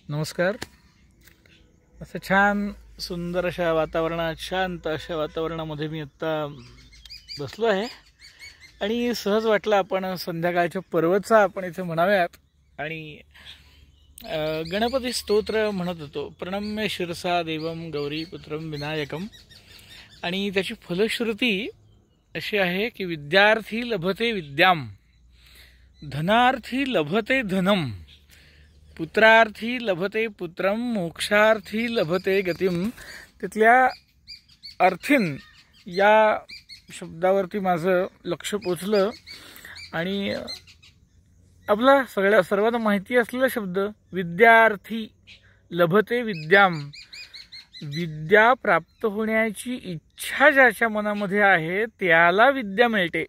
नमस्कार. असं छान सुंदर अशा वातावरणात, शांत अशा वातावरणामध्ये मी आत्ता बसलो आहे आणि सहज वाटलं आपण संध्याकाळच्या पर्वचा आपण इथे म्हणाव्यात. आणि गणपती स्तोत्र म्हणत होतो, प्रणम्य शिरसा देवम गौरीपुत्रम विनायकम. आणि त्याची फलश्रुती अशी आहे की विद्यार्थी लभते विद्याम, धनार्थी लभते धनम, पुत्रार्थी लभते पुत्रम, मोक्षार्थी लभते गतिम. तिथल्या अर्थिन या शब्दावरती माझं लक्ष पोचलं आणि आपला सर्वांना माहिती असलेला शब्द विद्यार्थी लभते विद्याम, विद्या प्राप्त होण्याची इच्छा ज्याच्या मनामध्ये आहे त्याला विद्या मिळते.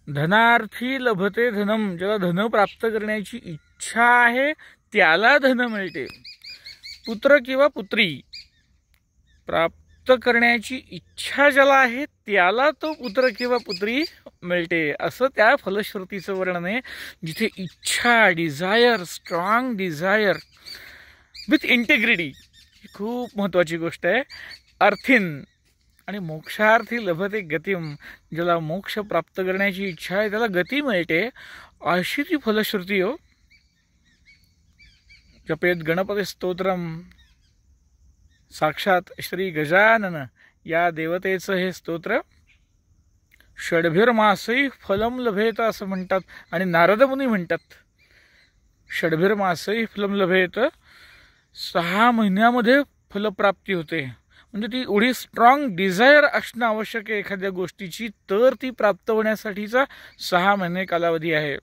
धनार्थी लभते धनम, ज्याला धन प्राप्त करण्याची इच्छा आहे त्याला धन मिळते. पुत्र किंवा पुत्री प्राप्त करण्याची इच्छा ज्याला आहे त्याला तो पुत्र किंवा पुत्री मिळते. असं त्या फलश्रुतीचं वर्णन आहे, जिथे इच्छा, desire, strong desire with integrity ही खूप महत्त्वाची गोष्ट आहे. अर्थिन आणि मोक्षार्थी लभते गतिम, ज्याला मोक्ष प्राप्त करण्याची इच्छा आहे त्याला गती मिळते, अशी ती फलश्रुती हो. जपेत गणपती स्तोत्रम, साक्षात श्री गजानन या देवतेचं हे स्तोत्र. षड्भिर्मासै फलम लभेत असं म्हणतात आणि नारद मुनी म्हणतात षड्भिर्मासै फलम लभेत, 6 महिन्यामध्ये फलप्राप्ती होते. म्हणजे ती एवढी स्ट्रॉंग डिझायर असणं आवश्यक आहे एखाद्या गोष्टीची, तर ती प्राप्त होण्यासाठीचा 6 महिने कालावधी आहे.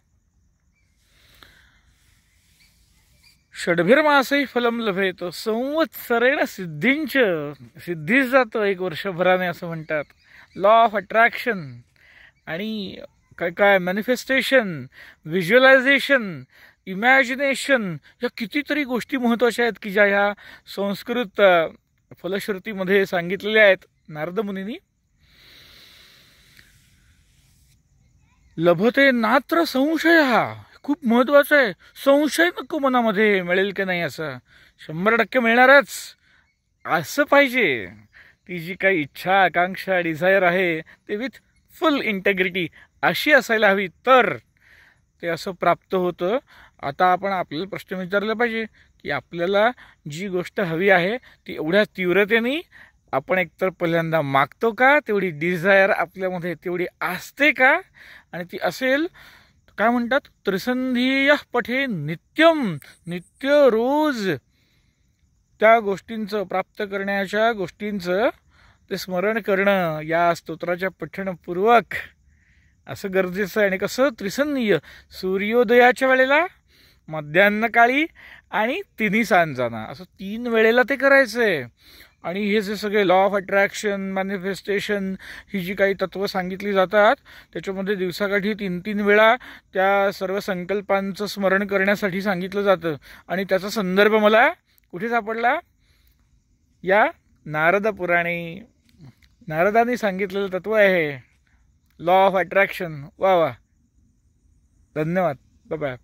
षड्भिर्मासै फलम लभेत, संवत्सरेण सिद्धींच, सिद्धीच जातं 1 वर्षभराने असं म्हणतात. लॉ ऑफ अट्रॅक्शन आणि काय काय मॅनिफेस्टेशन, व्हिज्युअलायझेशन, इमॅजिनेशन, या कितीतरी गोष्टी महत्त्वाच्या आहेत की ज्या ह्या संस्कृत फलश्रुतीमध्ये सांगितलेल्या आहेत नारद मुनींनी. लभते नात्र संशय, हा खूप महत्वाचा आहे. संशय नको मनामध्ये मिळेल की नाही असं, 100% मिळणारच असं पाहिजे. ती जी काही इच्छा, आकांक्षा, डिझायर आहे ते विथ फुल इंटेग्रिटी अशी असायला हवी, तर ते असं प्राप्त होतं. आता आपण आपल्याला प्रश्न विचारला पाहिजे की आपल्याला जी गोष्ट हवी आहे ती एवढ्या तीव्रतेने आपण एकतर पहिल्यांदा मागतो का, तेवढी डिझायर आपल्यामध्ये तेवढी असते का, आणि ती असेल काय म्हणतात त्रिसंधीय पठे नित्यम, नित्य रोज त्या गोष्टींचं, प्राप्त करण्याच्या गोष्टींचं ते स्मरण करणं या स्तोत्राच्या पठणपूर्वक असं गरजेचं आहे. आणि कसं त्रिसंधीय, सूर्योदयाच्या वेळेला, मध्यान्हकाळी आणि तिन्ही सांजाना, असं 3 वेळेला ते करायचं आहे. आणि हे जे सगळे लॉ ऑफ अट्रॅक्शन, मॅनिफेस्टेशन ही जी काही तत्त्व सांगितली जातात त्याच्यामध्ये दिवसाकाठी 3-3 वेळा त्या सर्व संकल्पांचं स्मरण करण्यासाठी सांगितलं जातं. आणि त्याचा संदर्भ मला कुठे सापडला, या नारद पुराणी. नारदांनी सांगितलेलं तत्व आहे लॉ ऑफ अट्रॅक्शन. वा वा, धन्यवाद, बाय बाय.